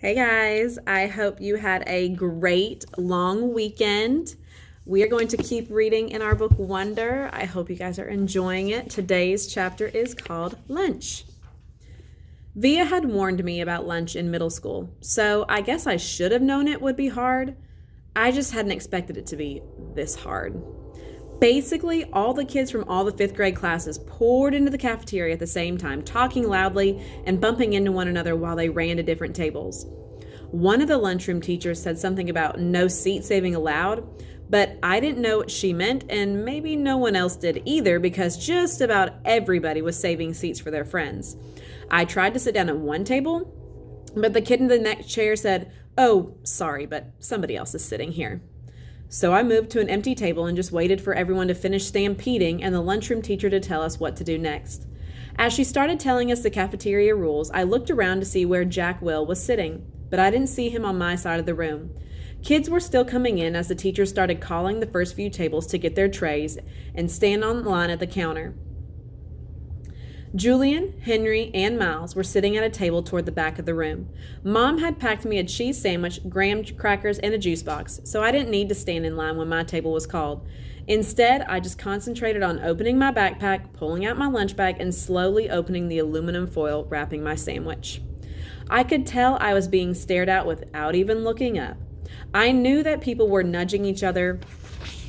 Hey guys, I hope you had a great long weekend. We are going to keep reading in our book Wonder. I hope you guys are enjoying it. Today's chapter is called Lunch. Via had warned me about lunch in middle school, so I guess I should have known it would be hard. I just hadn't expected it to be this hard. Basically, all the kids from all the fifth grade classes poured into the cafeteria at the same time, talking loudly and bumping into one another while they ran to different tables. One of the lunchroom teachers said something about no seat saving allowed, but I didn't know what she meant, and maybe no one else did either because just about everybody was saving seats for their friends. I tried to sit down at one table, but the kid in the next chair said, "Oh, sorry, but somebody else is sitting here." So I moved to an empty table and just waited for everyone to finish stampeding and the lunchroom teacher to tell us what to do next. As she started telling us the cafeteria rules, I looked around to see where Jack Will was sitting, but I didn't see him on my side of the room. Kids were still coming in as the teacher started calling the first few tables to get their trays and stand on line at the counter. Julian, Henry, and Miles were sitting at a table toward the back of the room. Mom had packed me a cheese sandwich, graham crackers, and a juice box, so I didn't need to stand in line when my table was called. Instead, I just concentrated on opening my backpack, pulling out my lunch bag, and slowly opening the aluminum foil wrapping my sandwich. I could tell I was being stared at without even looking up. I knew that people were nudging each other,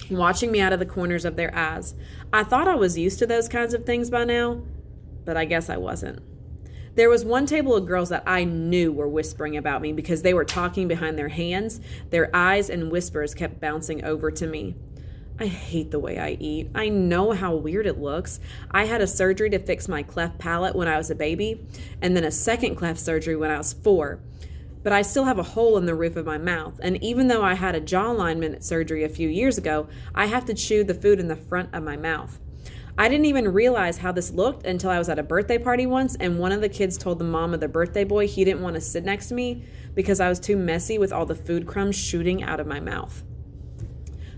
watching me out of the corners of their eyes. I thought I was used to those kinds of things by now, but I guess I wasn't. There was one table of girls that I knew were whispering about me because they were talking behind their hands. Their eyes and whispers kept bouncing over to me. I hate the way I eat. I know how weird it looks. I had a surgery to fix my cleft palate when I was a baby, and then a second cleft surgery when I was 4. But I still have a hole in the roof of my mouth, and even though I had a jaw alignment surgery a few years ago, I have to chew the food in the front of my mouth. I didn't even realize how this looked until I was at a birthday party once, and one of the kids told the mom of the birthday boy he didn't want to sit next to me because I was too messy with all the food crumbs shooting out of my mouth.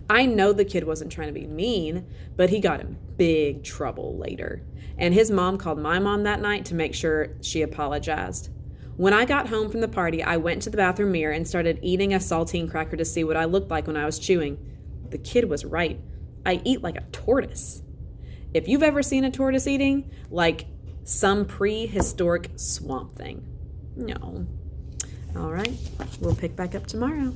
I know the kid wasn't trying to be mean, but he got in big trouble later, and his mom called my mom that night to make sure she apologized. When I got home from the party, I went to the bathroom mirror and started eating a saltine cracker to see what I looked like when I was chewing. The kid was right. I eat like a tortoise. If you've ever seen a tortoise eating, like some prehistoric swamp thing. No. All right, we'll pick back up tomorrow.